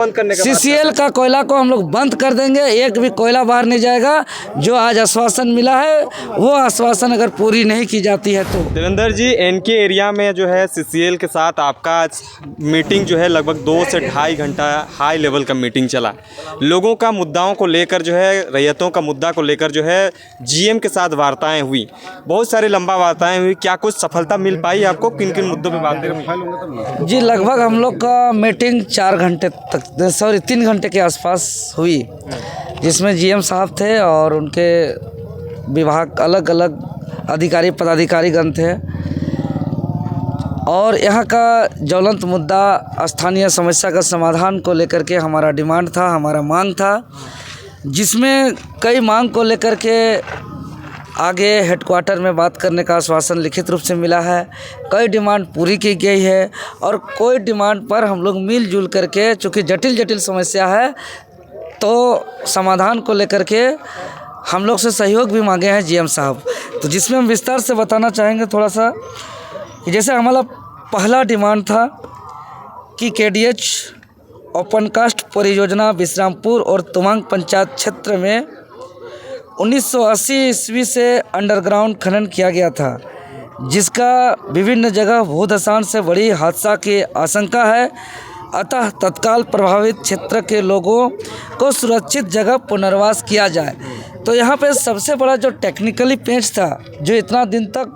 बंद करने का सीसीएल का कोयला को हम लोग बंद कर देंगे, एक भी कोयला बाहर नहीं जाएगा। जो आज आश्वासन मिला है वो आश्वासन अगर पूरी नहीं की जाती है तो। देवेंद्र जी, एनके एरिया में जो है सीसीएल के साथ आपका आज मीटिंग जो है लगभग 2 से ढाई घंटा हाई लेवल का मीटिंग चला। लोगों का मुद्दाओं को लेकर जो है, रैयतों का मुद्दा को लेकर जो है जीएम के साथ वार्ताएं हुई, बहुत सारी लंबा वार्ताएं हुई। क्या कुछ सफलता मिल पाई आपको? किन किन मुद्दों पर बातें हुई? जी, लगभग हम लोग का मीटिंग 3 घंटे के आसपास हुई, जिसमें जीएम साहब थे और उनके विभाग अलग अलग अधिकारी पदाधिकारीगण थे। और यहाँ का ज्वलंत मुद्दा स्थानीय समस्या का समाधान को लेकर के हमारा डिमांड था, हमारा मांग था, जिसमें कई मांग को लेकर के आगे हेडक्वार्टर में बात करने का आश्वासन लिखित रूप से मिला है। कई डिमांड पूरी की गई है और कोई डिमांड पर हम लोग मिलजुल करके, चूँकि जटिल समस्या है तो समाधान को लेकर के हम लोग से सहयोग भी मांगे हैं जीएम साहब। तो जिसमें हम विस्तार से बताना चाहेंगे थोड़ा सा कि जैसे हमारा पहला डिमांड था कि केडीएच ओपन कास्ट परियोजना विश्रामपुर और तवांग पंचायत क्षेत्र में 1980 ईस्वी से अंडरग्राउंड खनन किया गया था, जिसका विभिन्न जगह भूधसान से बड़ी हादसा की आशंका है। अतः तत्काल प्रभावित क्षेत्र के लोगों को सुरक्षित जगह पुनर्वास किया जाए। तो यहाँ पे सबसे बड़ा जो टेक्निकली पेंच था, जो इतना दिन तक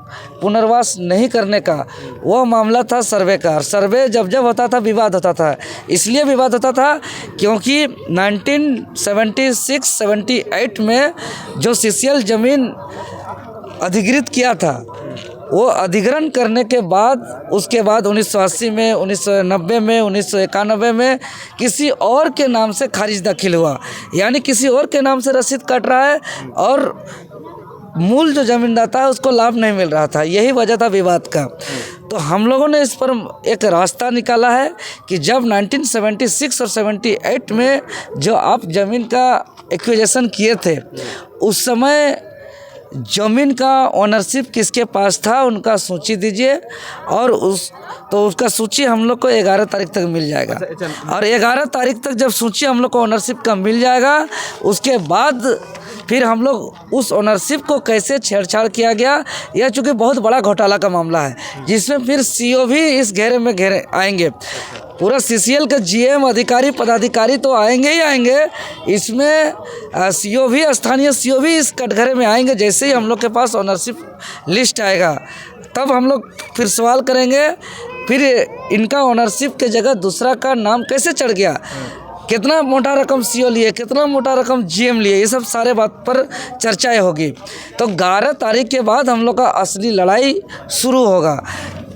पुनर्वास नहीं करने का, वो मामला था सर्वे का। सर्वे जब होता था विवाद होता था, इसलिए विवाद होता था क्योंकि 1976-78 में जो सीसीएल ज़मीन अधिग्रहित किया था, वो अधिग्रहण करने के बाद उसके बाद 1980 में, 1990 में, 1991 में किसी और के नाम से खारिज दाखिल हुआ, यानी किसी और के नाम से रसीद कट रहा है और मूल जो ज़मीनदाता है उसको लाभ नहीं मिल रहा था। यही वजह था विवाद का। तो हम लोगों ने इस पर एक रास्ता निकाला है कि जब 1976 और 78 में जो आप ज़मीन का एक्विजिशन किए थे, उस समय ज़मीन का ओनरशिप किसके पास था उनका सूची दीजिए और उसका सूची हम लोग को 11 तारीख तक मिल जाएगा। और 11 तारीख तक जब सूची हम लोग को ओनरशिप का मिल जाएगा, उसके बाद फिर हम लोग उस ओनरशिप को कैसे छेड़छाड़ किया गया, यह चूँकि बहुत बड़ा घोटाला का मामला है, जिसमें फिर सीओ भी इस घेरे में आएंगे। पूरा सीसीएल का जीएम अधिकारी पदाधिकारी तो आएंगे ही आएंगे, इसमें सीओ भी, स्थानीय सीओ भी इस कटघरे में आएंगे। जैसे ही हम लोग के पास ओनरशिप लिस्ट आएगा तब हम लोग फिर सवाल करेंगे, फिर इनका ओनरशिप के जगह दूसरा का नाम कैसे चढ़ गया, कितना मोटा रकम सीओ लिए, कितना मोटा रकम जीएम लिए, ये सब सारे बात पर चर्चाएं होगी। तो 11 तारीख के बाद हम लोग का असली लड़ाई शुरू होगा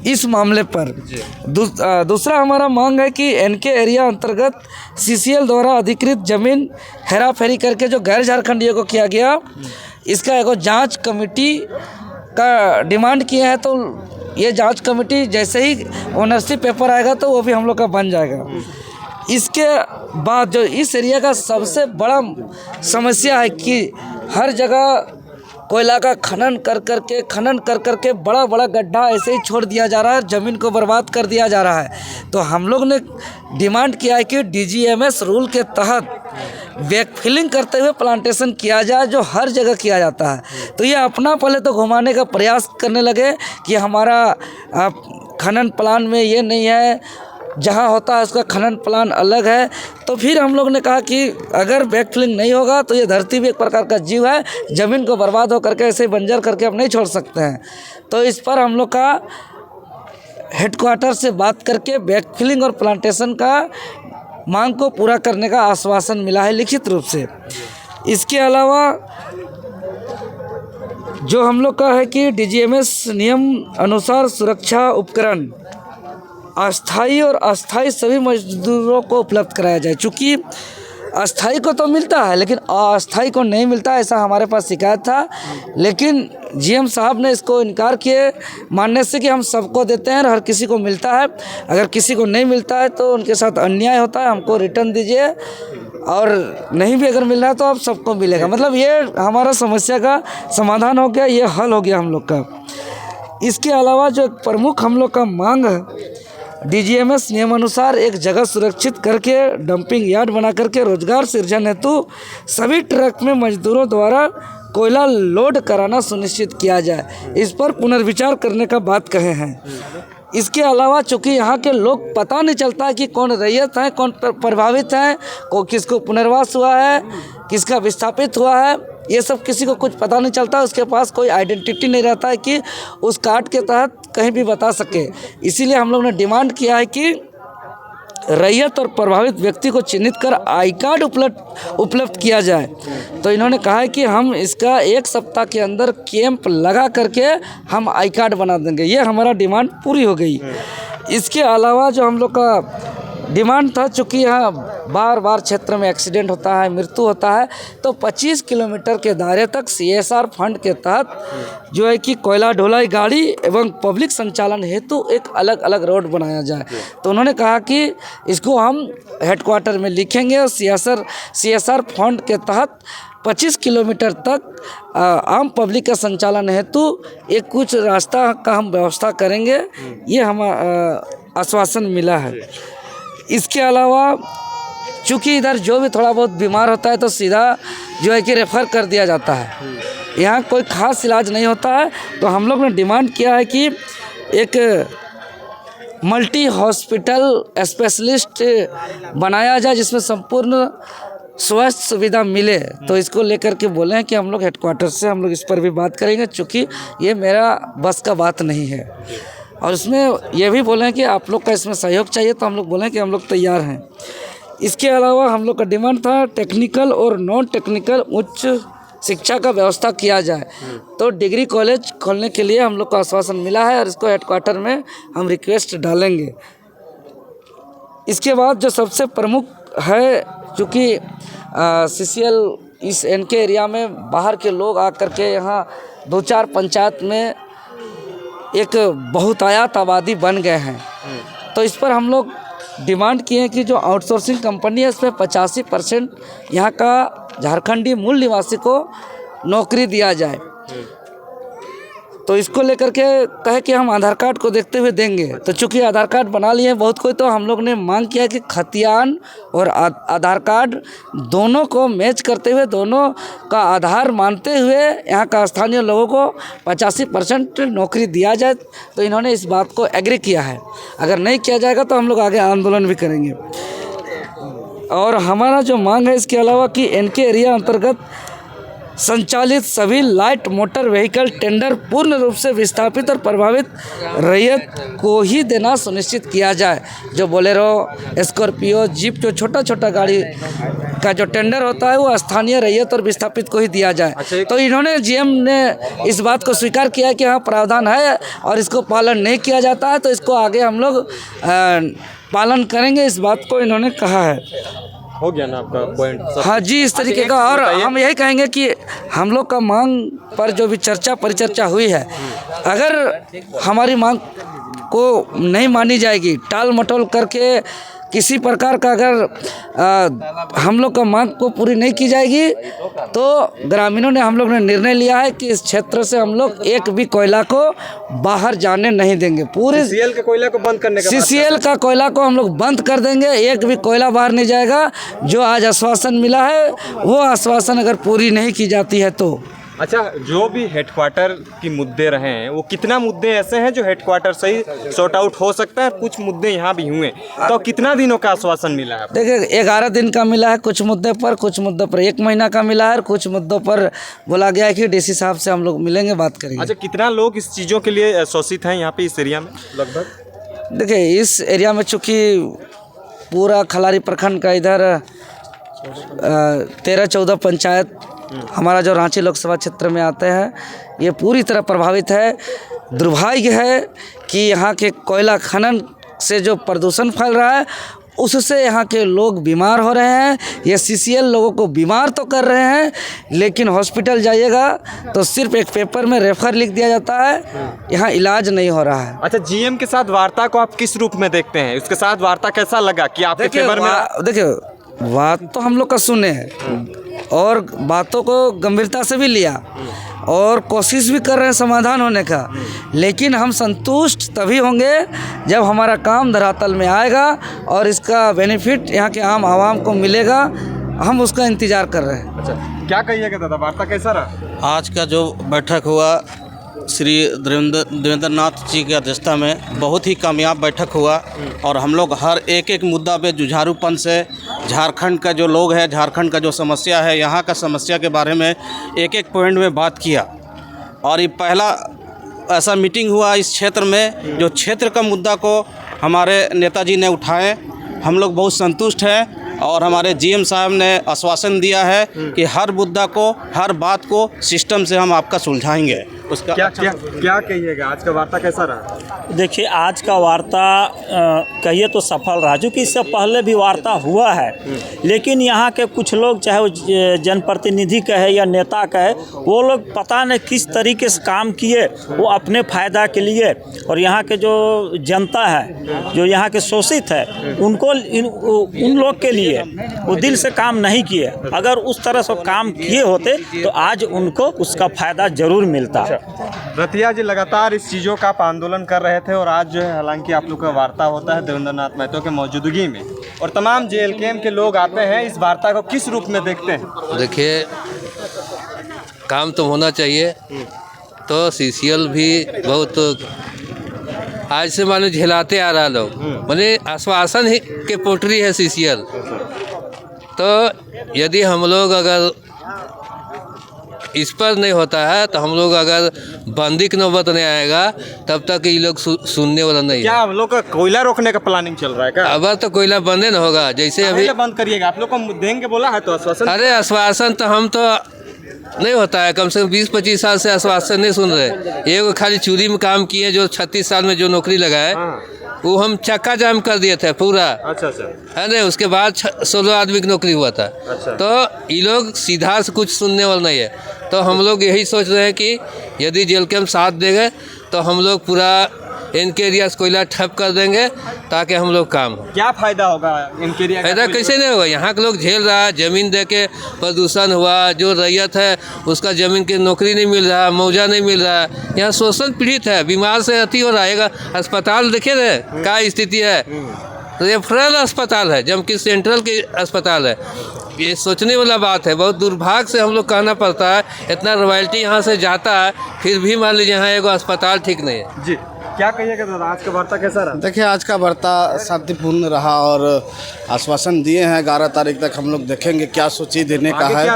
इस मामले पर। दूसरा हमारा मांग है कि एनके एरिया अंतर्गत सीसीएल द्वारा अधिकृत ज़मीन हेरा फेरी करके जो गैर झारखंडियों को किया गया, इसका एक जांच कमेटी का डिमांड किए हैं। तो ये जांच कमेटी जैसे ही ओनरशिप पेपर आएगा तो वो भी हम लोग का बन जाएगा। इसके बाद जो इस एरिया का सबसे बड़ा समस्या है कि हर जगह कोयला का खनन कर करके बड़ा गड्ढा ऐसे ही छोड़ दिया जा रहा है, ज़मीन को बर्बाद कर दिया जा रहा है। तो हम लोग ने डिमांड किया है कि डीजीएमएस रूल के तहत बैकफिलिंग करते हुए प्लांटेशन किया जाए, जो हर जगह किया जाता है। तो ये अपना पहले तो घुमाने का प्रयास करने लगे कि हमारा खनन प्लान में ये नहीं है, जहाँ होता है उसका खनन प्लान अलग है। तो फिर हम लोग ने कहा कि अगर बैकफिलिंग नहीं होगा तो ये धरती भी एक प्रकार का जीव है, ज़मीन को बर्बाद हो करके ऐसे बंजर करके हम नहीं छोड़ सकते हैं। तो इस पर हम लोग का हेडक्वार्टर से बात करके बैकफिलिंग और प्लांटेशन का मांग को पूरा करने का आश्वासन मिला है लिखित रूप से। इसके अलावा जो हम लोग का है कि डीजीएमएस नियम अनुसार सुरक्षा उपकरण अस्थाई और अस्थाई सभी मजदूरों को उपलब्ध कराया जाए। चूँकि अस्थाई को तो मिलता है लेकिन अस्थाई को नहीं मिलता, ऐसा हमारे पास शिकायत था। लेकिन जीएम साहब ने इसको इनकार किए, मानने से कि हम सबको देते हैं और हर किसी को मिलता है। अगर किसी को नहीं मिलता है तो उनके साथ अन्याय होता है, हमको रिटर्न दीजिए, और नहीं भी अगर मिल रहा है तो अब सबको मिलेगा। मतलब ये हमारा समस्या का समाधान हो गया, ये हल हो गया हम लोग का। इसके अलावा जो प्रमुख हम लोग का मांग है डीजीएमएस नियमानुसार एक जगह सुरक्षित करके डंपिंग यार्ड बना करके रोजगार सृजन हेतु सभी ट्रक में मजदूरों द्वारा कोयला लोड कराना सुनिश्चित किया जाए, इस पर पुनर्विचार करने का बात कहे हैं। इसके अलावा चूँकि यहाँ के लोग पता नहीं चलता है कि कौन रैयत है, कौन प्रभावित है, किसको पुनर्वास हुआ है, किसका विस्थापित हुआ है, ये सब किसी को कुछ पता नहीं चलता। उसके पास कोई आइडेंटिटी नहीं रहता है कि उस कार्ड के तहत कहीं भी बता सके। इसीलिए हम लोग ने डिमांड किया है कि रैयत और प्रभावित व्यक्ति को चिन्हित कर आई कार्ड उपलब्ध किया जाए। तो इन्होंने कहा है कि हम इसका 1 सप्ताह के अंदर कैंप लगा करके हम आई कार्ड बना देंगे। ये हमारा डिमांड पूरी हो गई। इसके अलावा जो हम लोग का डिमांड था, चूँकि यहाँ बार बार क्षेत्र में एक्सीडेंट होता है, मृत्यु होता है, तो 25 किलोमीटर के दायरे तक CSR फंड के तहत जो है कि कोयला ढुलाई गाड़ी एवं पब्लिक संचालन हेतु एक अलग अलग रोड बनाया जाए। तो उन्होंने कहा कि इसको हम हेडक्वार्टर में लिखेंगे और CSR फंड के तहत 25 किलोमीटर तक आम पब्लिक का संचालन हेतु एक कुछ रास्ता का हम व्यवस्था करेंगे। ये हम आश्वासन मिला है। इसके अलावा चूँकि इधर जो भी थोड़ा बहुत बीमार होता है तो सीधा जो है कि रेफ़र कर दिया जाता है, यहाँ कोई ख़ास इलाज नहीं होता है। तो हम लोग ने डिमांड किया है कि एक मल्टी हॉस्पिटल स्पेशलिस्ट बनाया जाए जिसमें संपूर्ण स्वास्थ्य सुविधा मिले। तो इसको लेकर के बोले हैं कि हम लोग हेडक्वार्टर से हम लोग इस पर भी बात करेंगे, चूँकि ये मेरा बस का बात नहीं है। और उसमें ये भी बोले हैं कि आप लोग का इसमें सहयोग चाहिए, तो हम लोग बोले हैं कि हम लोग तैयार हैं। इसके अलावा हम लोग का डिमांड था टेक्निकल और नॉन टेक्निकल उच्च शिक्षा का व्यवस्था किया जाए। तो डिग्री कॉलेज खोलने के लिए हम लोग को आश्वासन मिला है और इसको हेडक्वार्टर में हम रिक्वेस्ट डालेंगे। इसके बाद जो सबसे प्रमुख है, चूँकि CCL इस NK एरिया में बाहर के लोग आकर के यहाँ 2-4 पंचायत में एक बहुतायत आबादी बन गए हैं। तो इस पर हम लोग डिमांड किए हैं कि जो आउटसोर्सिंग कंपनी है इसमें 85% यहाँ का झारखंडी मूल निवासी को नौकरी दिया जाए। तो इसको लेकर के कहे कि हम आधार कार्ड को देखते हुए देंगे। तो चूँकि आधार कार्ड बना लिए हैं बहुत कोई, तो हम लोग ने मांग किया कि खतियान और आधार कार्ड दोनों को मैच करते हुए, दोनों का आधार मानते हुए यहाँ का स्थानीय लोगों को 85% नौकरी दिया जाए। तो इन्होंने इस बात को एग्री किया है। अगर नहीं किया जाएगा तो हम लोग आगे आंदोलन भी करेंगे। और हमारा जो मांग है इसके अलावा कि NK एरिया अंतर्गत संचालित सभी लाइट मोटर व्हीकल टेंडर पूर्ण रूप से विस्थापित और प्रभावित रैयत को ही देना सुनिश्चित किया जाए। जो बोलेरो, स्कॉर्पियो, जीप, जो छोटा छोटा गाड़ी का जो टेंडर होता है वो स्थानीय रैयत और विस्थापित को ही दिया जाए। तो इन्होंने GM ने इस बात को स्वीकार किया कि हाँ प्रावधान है और इसको पालन नहीं किया जाता है, तो इसको आगे हम लोग पालन करेंगे, इस बात को इन्होंने कहा है। हो गया ना आपका पॉइंट? हाँ जी, इस तरीके का। और हम यही कहेंगे कि हम लोग का मांग पर जो भी परिचर्चा हुई है, अगर हमारी मांग को नहीं मानी जाएगी, टाल मटोल करके किसी प्रकार का अगर हम लोग का मांग को पूरी नहीं की जाएगी, तो ग्रामीणों ने हम लोग ने निर्णय लिया है कि इस क्षेत्र से हम लोग एक भी कोयला को बाहर जाने नहीं देंगे। पूरे CCL के कोयला को बंद करने का CCL का कोयला को हम लोग बंद कर देंगे। एक भी कोयला बाहर नहीं जाएगा। जो आज आश्वासन मिला है वो आश्वासन अगर पूरी नहीं की जाती है तो। अच्छा, जो भी हेडक्वार्टर की मुद्दे रहे हैं, वो कितना मुद्दे ऐसे हैं जो हेडक्वार्टर से ही सॉर्ट आउट हो सकता है? कुछ मुद्दे यहाँ भी हुए, तो कितना दिनों का आश्वासन मिला है? देखिए 11 दिन का मिला है कुछ मुद्दे पर 1 महीना का मिला है, कुछ मुद्दों पर बोला गया है कि DC साहब से हम लोग मिलेंगे, बात करेंगे। अच्छा, कितना लोग इस चीज़ों के लिए शोषित हैं यहाँ पे इस एरिया में लगभग? देखिए इस एरिया में चूँकि पूरा खलारी प्रखंड का इधर 13-14 पंचायत हमारा जो रांची लोकसभा क्षेत्र में आते हैं, ये पूरी तरह प्रभावित है। दुर्भाग्य है कि यहाँ के कोयला खनन से जो प्रदूषण फैल रहा है उससे यहाँ के लोग बीमार हो रहे हैं। ये CCL लोगों को बीमार तो कर रहे हैं, लेकिन हॉस्पिटल जाइएगा तो सिर्फ एक पेपर में रेफर लिख दिया जाता है, यहाँ इलाज नहीं हो रहा है। अच्छा, GM के साथ वार्ता को आप किस रूप में देखते हैं? उसके साथ वार्ता कैसा लगा कि आपके फेवर में? देखिए बात तो हम लोग का सुने हैं, और बातों को गंभीरता से भी लिया और कोशिश भी कर रहे हैं समाधान होने का, लेकिन हम संतुष्ट तभी होंगे जब हमारा काम धरातल में आएगा और इसका बेनिफिट यहाँ के आम आवाम को मिलेगा। हम उसका इंतज़ार कर रहे हैं। अच्छा, क्या कहिएगा दादा, वार्ता कैसा रहा? आज का जो बैठक हुआ श्री देवेंद्र नाथ जी की अध्यक्षता में बहुत ही कामयाब बैठक हुआ और हम लोग हर एक मुद्दा पे जुझारूपन से झारखंड का जो लोग हैं, झारखंड का जो समस्या है, यहाँ का समस्या के बारे में एक पॉइंट में बात किया। और ये पहला ऐसा मीटिंग हुआ इस क्षेत्र में जो क्षेत्र का मुद्दा को हमारे नेताजी ने उठाए। हम लोग बहुत संतुष्ट हैं और हमारे जीएम साहब ने आश्वासन दिया है कि हर मुद्दा को, हर बात को सिस्टम से हम आपका सुलझाएंगे। उसका क्या कहिएगा, आज का वार्ता कैसा रहा? देखिए, आज का वार्ता कहिए तो सफल रहा, क्योंकि इससे पहले भी वार्ता हुआ है, लेकिन यहाँ के कुछ लोग, चाहे वो जनप्रतिनिधि कहे या नेता कहे, वो लोग पता नहीं किस तरीके से काम किए, वो अपने फ़ायदा के लिए, और यहाँ के जो जनता है, जो यहाँ के शोषित है, उनको उन लोग के लिए वो दिल से काम नहीं किए। अगर उस तरह से काम किए होते तो आज उनको उसका फ़ायदा ज़रूर मिलता। रतिया जी लगातार इस चीज़ों का आप आंदोलन कर रहे थे और आज जो है हालांकि आप लोग का वार्ता होता है देवेंद्र नाथ महतो के मौजूदगी में और तमाम जेएलकेएम के लोग आते हैं, इस वार्ता को किस रूप में देखते हैं? देखिए, काम तो होना चाहिए, तो सीसीएल भी बहुत आज से मानो झेलाते आ रहा लोग, माने आश्वासन ही के पोटरी है सीसीएल। तो यदि हम लोग अगर इस पर नहीं होता है तो हम लोग अगर बंदी की नौबत नहीं आएगा तब तक ये लोग सुनने वाला नहीं है। क्या हम लोग का कोयला रोकने का प्लानिंग चल रहा है क्या? अब तो कोयला बंद न होगा, जैसे अभी बंद करिएगा, आप लोग को देंगे बोला है तो आश्वासन। अरे आश्वासन तो हम तो नहीं होता है, कम से कम 20-25 साल से आश्वासन नहीं सुन रहे। एक खाली चूरी में काम किए, जो 36 साल में जो नौकरी लगा है वो हम चक्का जाम कर दिए थे पूरा। अच्छा है ना, उसके बाद 16 आदमी की नौकरी हुआ था। अच्छा। तो ये लोग सीधा से कुछ सुनने वाला नहीं है। तो हम लोग यही सोच रहे हैं कि यदि जेएलकेएम साथ देंगे तो हम लोग पूरा इनके एरिया से कोयला ठप कर देंगे ताकि हम लोग काम हो। क्या फायदा होगा इनके एरिया? फायदा कैसे नहीं होगा, यहाँ के लोग झेल रहा है, ज़मीन दे के प्रदूषण हुआ, जो रैयत है उसका ज़मीन की नौकरी नहीं मिल रहा, मुआवजा नहीं मिल रहा है, यहाँ शोषण पीड़ित है, बीमार से अति हो रहेगा। अस्पताल देखे रहे क्या स्थिति है, रेफरल अस्पताल है जबकि सेंट्रल के अस्पताल है। ये सोचने वाला बात है। बहुत दुर्भाग्य से हम लोग कहना पड़ता है, इतना रॉयल्टी यहाँ से जाता है फिर भी मान लीजिए यहाँ एगो अस्पताल ठीक नहीं है। जी, क्या कहिएगा दादा, आज का वार्ता कैसा रहा? देखिए, आज का वार्ता शांतिपूर्ण रहा और आश्वासन दिए हैं। 11 तारीख तक हम लोग देखेंगे क्या सूची देने का है।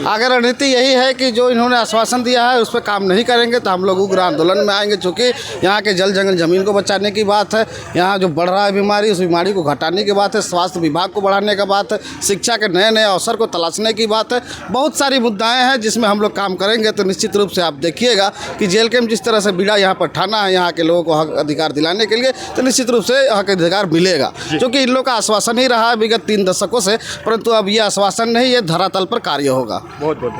आगे रणनीति यही है कि जो इन्होंने आश्वासन दिया है उस पर काम नहीं करेंगे तो हम लोग उग्र आंदोलन में आएंगे, क्योंकि यहाँ के जल जंगल ज़मीन को बचाने की बात है, यहाँ जो बढ़ रहा है बीमारी उस बीमारी को घटाने की बात है, स्वास्थ्य विभाग को बढ़ाने का बात है, शिक्षा के नए नए अवसर को तलाशने की बात है। बहुत सारी मुद्दाएँ हैं जिसमें हम लोग काम करेंगे। तो निश्चित रूप से आप देखिएगा कि जेएलकेएम जिस तरह से बीड़ा यहाँ पर ठाना है यहाँ के लोगों को हक अधिकार दिलाने के लिए, तो निश्चित रूप से हक अधिकार मिलेगा, क्योंकि इन लोग का आश्वासन ही रहा है विगत 3 दशकों से। परंतु अब ये आश्वासन नहीं, ये धरातल पर कार्य होगा। बहुत बहुत